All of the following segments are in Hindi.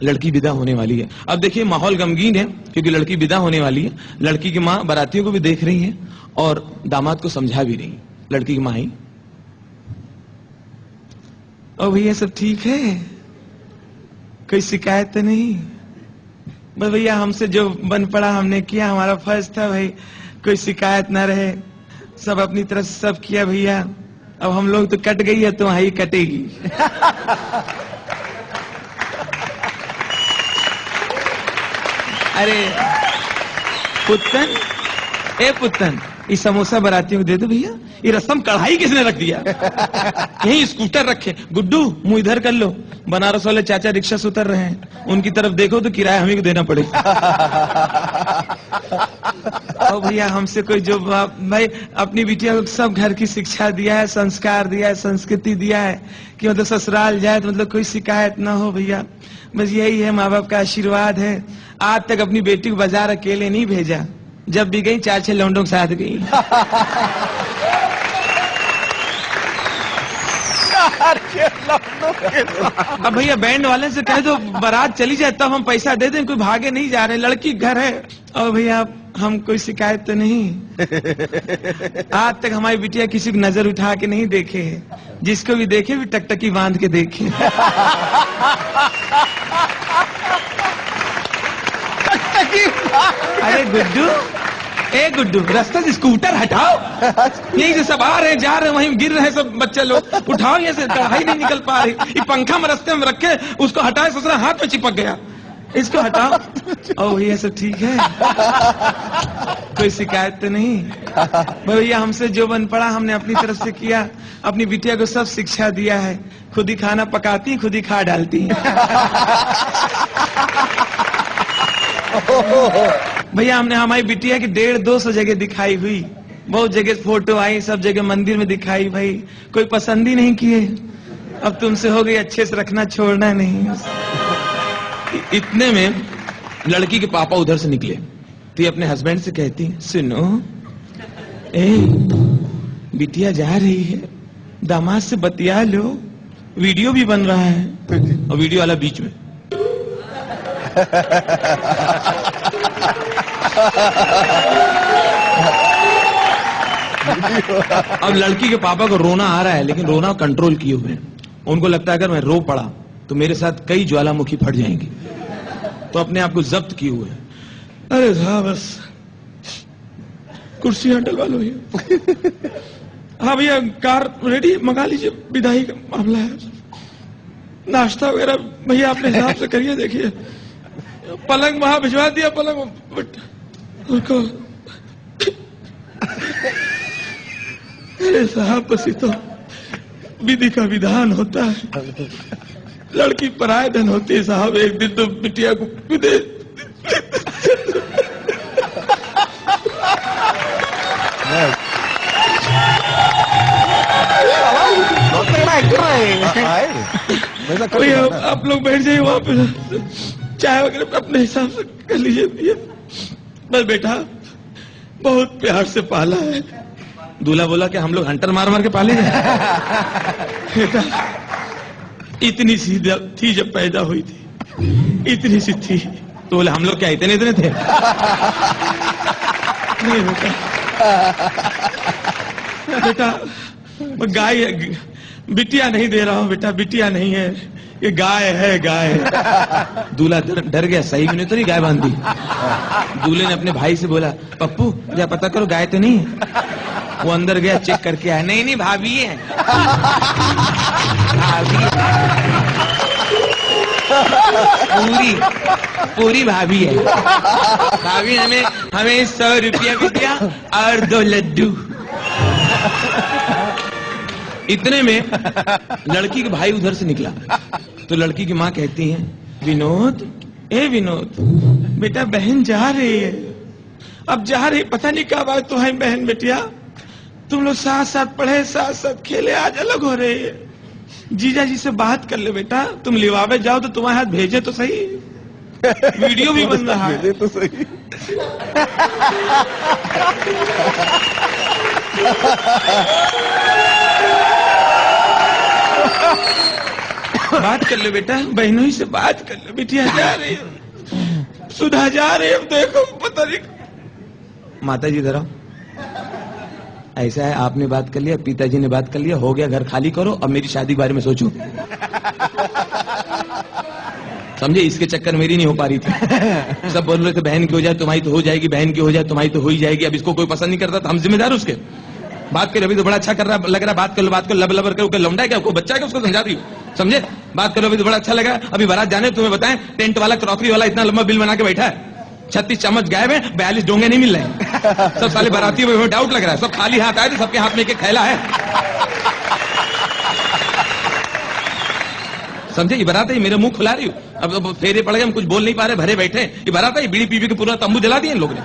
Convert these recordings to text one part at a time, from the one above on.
लड़की विदा होने वाली है। अब देखिए माहौल गमगीन है क्योंकि लड़की विदा होने वाली है। लड़की की माँ बारातियों को भी देख रही है और दामाद को समझा भी रही। लड़की की माँ आई, ओ भैया सब ठीक है, कोई शिकायत तो नहीं? बस भैया हमसे जो बन पड़ा हमने किया, हमारा फर्ज था भाई, कोई शिकायत ना रहे, सब अपनी तरफ से सब किया भैया। अब हम लोग तो कट गई है तो वहां ही कटेगी। अरे पुत्तन, ए पुत्तन, ये समोसा बारातियों को दे दो भैया। ये रसम कढ़ाई किसने रख दिया? यही स्कूटर रखे। गुड्डू मुंह इधर कर लो, बनारस वाले चाचा रिक्शा से उतर रहे हैं, उनकी तरफ देखो तो किराया हमें को देना पड़ेगा। और भैया हमसे कोई जो भाई अपनी बिटिया को सब घर की शिक्षा दिया है, संस्कार दिया है, संस्कृति दिया है कि मतलब ससुराल जाए तो मतलब कोई शिकायत ना हो भैया। बस यही है, माँ बाप का आशीर्वाद है। आज तक अपनी बेटी को बाजार अकेले नहीं भेजा, जब भी गई 4-6 लौंडों के साथ गई। अब भैया बैंड वाले से कह दो बारात चली जाए तब हम पैसा दे दें, कोई भागे नहीं जा रहे, लड़की घर है। और भैया हम कोई शिकायत तो नहीं। आज तक हमारी बिटिया किसी को नजर उठा के नहीं देखे है, जिसको भी देखे भी टकटकी बांध के देखे। अरे गुड्डू, ए गुड्डू, रास्ते से स्कूटर हटाओ। यही से सब आ रहे जा रहे, वहीं गिर रहे सब बच्चे लोग, उठाओ। ये से कढ़ाई नहीं निकल पा रही, ये पंखा में रास्ते में रखे, उसको हटाए, ससुरा हाथ में चिपक गया, इसको हटाओ। ओ ये सब ठीक है, कोई शिकायत तो नहीं? भैया हमसे जो बन पड़ा हमने अपनी तरफ से किया। अपनी बिटिया को सब शिक्षा दिया है, खुद ही खाना पकाती, खुद ही खा डालती। भैया हमने हमारी बिटिया की 150-200 जगह दिखाई हुई, बहुत जगह फोटो आई, सब जगह मंदिर में दिखाई, भाई कोई पसंद ही नहीं किए। अब तुमसे हो गई, अच्छे से रखना, छोड़ना नहीं। इतने में लड़की के पापा उधर से निकले तो ये अपने हस्बैंड से कहती, सुनो ए बिटिया जा रही है, दामाद से बतिया लो, वीडियो भी बन रहा है। और वीडियो वाला बीच में। अब लड़की के पापा को रोना आ रहा है, लेकिन रोना कंट्रोल किए हुए हैं। उनको लगता है अगर मैं रो पड़ा तो मेरे साथ कई ज्वालामुखी फट जाएंगी, तो अपने आप को जब्त किए हुए हैं। अरे साहब बस कुर्सी डलवा लो भैया। हाँ भैया कार रेडी, मंगा लीजिए, विदाई का मामला है, नाश्ता वगैरह भैया अपने हिसाब से करिए। देखिए पलंग वहां भिजवा दिया, पलंग उनको। अरे साहब बस ये तो विधि का विधान होता है, लड़की पराय धन होती है साहब। एक दिन तो बिटिया को विदेश। आप लोग बैठ जाइए वहां पे, चाय वगैरह अपने हिसाब से कर लीजिए। बस बेटा बहुत प्यार से पाला है। दूल्हा बोला कि हम लोग हंटर मार मार के पाले हैं। बेटा इतनी सी थी जब पैदा हुई थी, इतनी सी थी। तो बोले हम लोग क्या इतने इतने थे? नहीं बेटा गाय, बिटिया नहीं दे रहा हूं बेटा, बिटिया नहीं है, ये गाय है, गाय। दूल्हा डर गया, सही में तो नहीं गाय बांध दी। दूल्हे ने अपने भाई से बोला, पप्पू जा पता करो गाय तो नहीं है। वो अंदर गया, चेक करके आया, नहीं नहीं भाभी है, भाभी पूरी पूरी भाभी है। भाभी हमें 100 रुपया भी दिया और 2 लड्डू। इतने में लड़की के भाई उधर से निकला तो लड़की की माँ कहती है, विनोद, ए विनोद बेटा बहन जा रही है, अब जा रही, पता नहीं कब आए तुम्हारी बहन बेटिया, तुम लोग साथ साथ पढ़े, साथ साथ खेले, आज अलग हो रहे हैं। जीजा जी से बात कर ले बेटा, तुम लिवावे जाओ तो तुम्हारे हाथ भेजे तो सही, वीडियो भी बन रहा है। भेजे तो सही। बात कर लो बेटा, बहनों ही से बात कर लो। बिटिया जा रही हो, सुधा जा रही हो, देखो पता नहीं। माता जी जरा ऐसा है, आपने बात कर लिया, पिताजी ने बात कर लिया, हो गया, घर खाली करो, अब मेरी शादी के बारे में सोचो। समझे, इसके चक्कर मेरी नहीं हो पा रही थी। सब बोल रहे थे बहन की हो जाए तुम्हारी तो हो जाएगी, बहन की हो जाए तुम्हारी तो हो ही जाएगी। अब इसको कोई पसंद नहीं करता तो हम जिम्मेदार उसके। बात करो, अभी तो बड़ा अच्छा कर रहा लग रहा, बात कर लो, बात करो, लब लबर करो, लौंडा है क्या, कोई बच्चा है क्या, उसको समझा रही हो। समझे, बात करो, अभी तो बड़ा अच्छा लगा। अभी बारात जाने, तुम्हें बताएं, टेंट वाला, क्रॉकरी वाला इतना लंबा बिल बना के बैठा है, 36 चम्मच गायब है, 42 डोंगे नहीं मिल रहे हैं। सब साले बारातियों में डाउट लग रहा है, सब खाली हाथ आए थे, सबके हाथ में एक थैला है। समझे, ये बारात है, मेरे मुंह खुला रही हूँ। अब फेरे पड़ गए, हम कुछ बोल नहीं पा रहे, भरे बैठे। ये बारात है, बीड़ी पी के पूरा तंबू जला दिए इन लोग ने,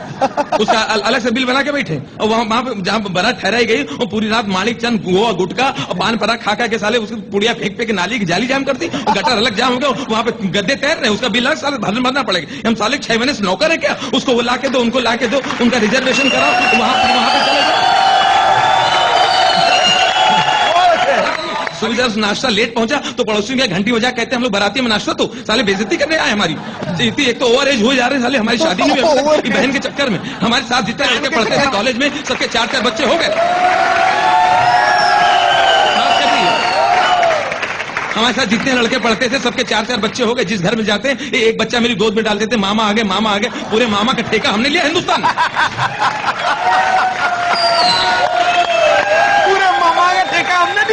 उसका अलग से बिल बना के बैठे। और वहां पे जहां बारात ठहराई गई, वो पूरी रात माणिक चंद गोवा गुटका और पान पराग खा के साले उसकी पुड़िया फेंक के नाली की जाली जाम कर दी, गटर अलग जाम हो गया, वहां पे गद्दे तैर रहे, उसका बिल अलग साले भरना पड़ेगा। हम साले 6 महीने से नौकर है क्या, उसको वो ला के दो, उनको ला के दो, उनका रिजर्वेशन कराओ, वहां पे चले जाओ। सुविधा से नाश्ता लेट पहुंचा तो पड़ोसियों के घंटी बजा, कहते हैं हम लोग बाराती में नाश्ता, तो साले बेइज्जती करने आए हमारी। एक तो ओवर एज हो जा रहे साले, हमारी शादी नहीं हुई बहन के चक्कर में। हमारे साथ जितने लड़के पढ़ते थे कॉलेज में, सबके 4-4 बच्चे हो गए। हमारे साथ जितने लड़के पढ़ते थे सबके 4-4 बच्चे हो गए। जिस घर में जाते हैं एक बच्चा मेरी गोद में डालते थे, मामा आ गए, मामा आ गए। पूरे मामा का ठेका हमने लिया हिंदुस्तान में।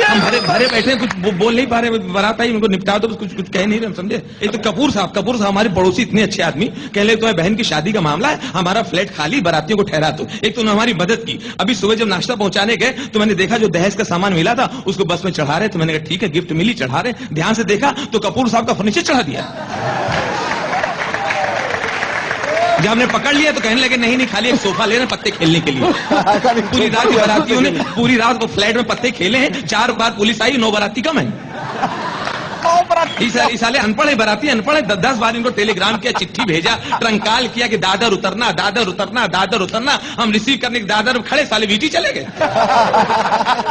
हम भरे बैठे, कुछ बोल नहीं पा रहे, बारात आई, उनको निपटा दो, कुछ कह नहीं रहे। समझे, एक तो कपूर साहब हमारे पड़ोसी, इतने अच्छे आदमी, कह ले तुम्हारी बहन की शादी का मामला है, हमारा फ्लैट खाली, बारातियों को ठहरा दो। एक तो उन्होंने हमारी मदद की। अभी सुबह जब नाश्ता पहुंचाने गए तो मैंने देखा जो दहेज का सामान मिला था उसको बस में चढ़ा रहे, तो मैंने कहा ठीक है, गिफ्ट मिली, चढ़ा रहे। ध्यान से देखा तो कपूर साहब का फर्नीचर चढ़ा दिया। जब हमने पकड़ लिया तो कहने लगे नहीं खाली एक सोफा ले रहे पत्ते खेलने के लिए। पूरी रात की बारातियों ने पूरी रात को फ्लैट में पत्ते खेले हैं। 4 बार पुलिस आई, 9 बाराती कम है। इस साले अनपढ़ है, बाराती अनपढ़ है। 10 बार इनको टेलीग्राम किया, चिट्ठी भेजा, ट्रंकाल किया कि दादर उतरना, दादर उतरना, दादर उतरना। हम रिसीव करने के दादर में खड़े, साले वीटी चले गए।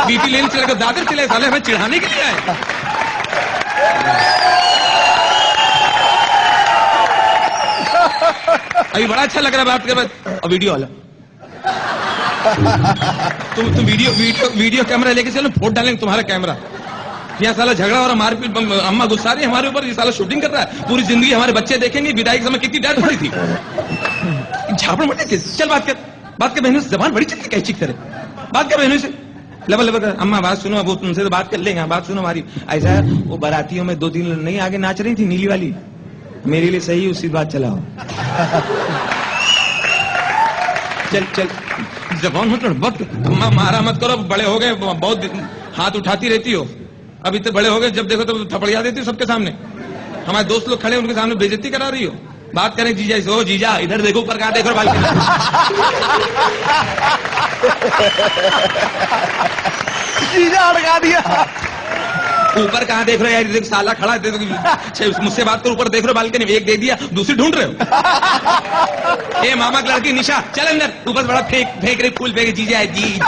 वीटी लेने चले गए, दादर चले, साले हमें चिढ़ाने के लिए आए। अभी बड़ा अच्छा लग रहा है बात के बाद। और वीडियो वाला तुम वीडियो कैमरा लेके चलो, फोटो डालेंगे तुम्हारा कैमरा। यहाँ साला झगड़ा और मारपीट, अम्मा गुस्सा रही है हमारे ऊपर, ये साला शूटिंग कर रहा है। पूरी जिंदगी हमारे बच्चे देखेंगे, विदाई के समय कितनी डांट पड़ी थी, झापड़ मटे थे। चल बात कर बहनों से, जबान बड़ी चलती कैची तरह, बात कर बहनों से, लबर कर। अम्मा बात सुनो, वो तुमसे तो बात कर लेंगे, बात सुनो हमारी। ऐसा है, वो बारातियों में 2-3 नहीं आगे नाच रही थी, नीली वाली, मेरे लिए सही, उसी बात चलाओ। चल जबान मत वक्त मारा मत करो, बड़े हो गए, बहुत हाथ उठाती रहती हो। अब इतने बड़े हो गए, जब देखो तो थपड़िया देती हो सबके सामने। हमारे दोस्त लोग खड़े, उनके सामने बेइज्जती करा रही हो। बात करें जीजा से, हो जीजा इधर देखो, ऊपर कहां देख रहे हो, बालकनी। जीजा अड़का दिया, ऊपर कहां देख रहे हो यार, देख साला खड़ा है, मुझसे बात करो, ऊपर देख रहे हो बालकनी में, एक दे दिया, दूसरी ढूंढ रहे हो। ए मामा की लड़की निशा, चल अंदर, ऊपर बड़ा फेंक रही, फूल फेंक, जीजा है जी,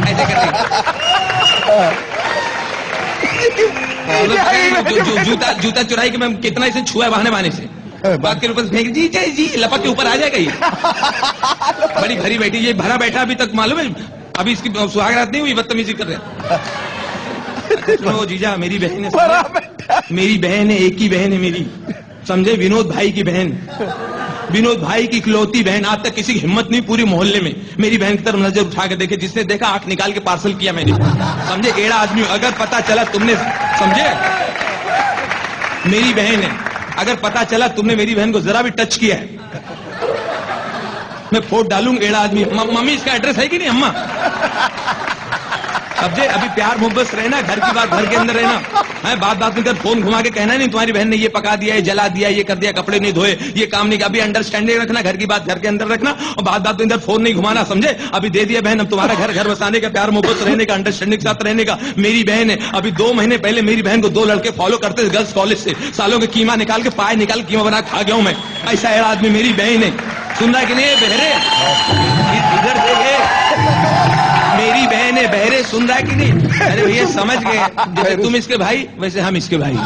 ऐसे कर रही। जूता चुराई के मैं कितना इसे छुआ बहाने से, बात के ऊपर फेंक, जी लपक के ऊपर आ जाएगा ये। बड़ी घरी बैठी, ये भरा बैठा अभी तक, मालूम है अभी इसकी सुहागरात नहीं हुई, बदतमीजी कर रहे। सुनो जीजा, मेरी बहन है, मेरी बहन है, एक ही बहन है मेरी, समझे, विनोद भाई की बहन, विनोद भाई की इकलौती बहन। आज तक किसी की हिम्मत नहीं पूरी मोहल्ले में मेरी बहन की तरफ नजर उठा के देखे, जिसने देखा आंख निकाल के पार्सल किया मैंने। समझे, एड़ा आदमी, अगर पता चला तुमने, समझे मेरी बहन है, अगर पता चला तुमने मेरी बहन को जरा भी टच किया है, मैं फोटो डालूंगा, एड़ा आदमी। मम्मी इसका एड्रेस है कि नहीं अम्मा? समझे, अभी प्यार मोहब्बत से रहना, घर की बात घर के अंदर रहना है। बात में फोन घुमा के कहना नहीं तुम्हारी बहन ने ये पका दिया, ये जला दिया, ये कर दिया, कपड़े नहीं धोए, ये काम नहीं किया। अभी अंडरस्टैंडिंग रखना, घर की बात घर के अंदर रखना, और बात में इधर फोन नहीं घुमाना। समझे, अभी दे दिया बहन, अब तुम्हारा घर बसाने का, प्यार मोहब्बत से रहने का, अंडरस्टैंडिंग के साथ रहने का। मेरी बहन है, अभी 2 महीने पहले मेरी बहन को 2 लड़के फॉलो करते थे गर्ल्स कॉलेज से, सालों के कीमा निकाल के, पाए निकाल के कीमा बना खा गया हूं मैं। ऐसा है आदमी, मेरी बहन है। सुन रहा है कि नहीं बहरे, इधर देखे। मेरी बहन है, बहरे सुन रहा है कि नहीं? अरे भैया समझ गए, जैसे तुम इसके भाई वैसे हम इसके भाई।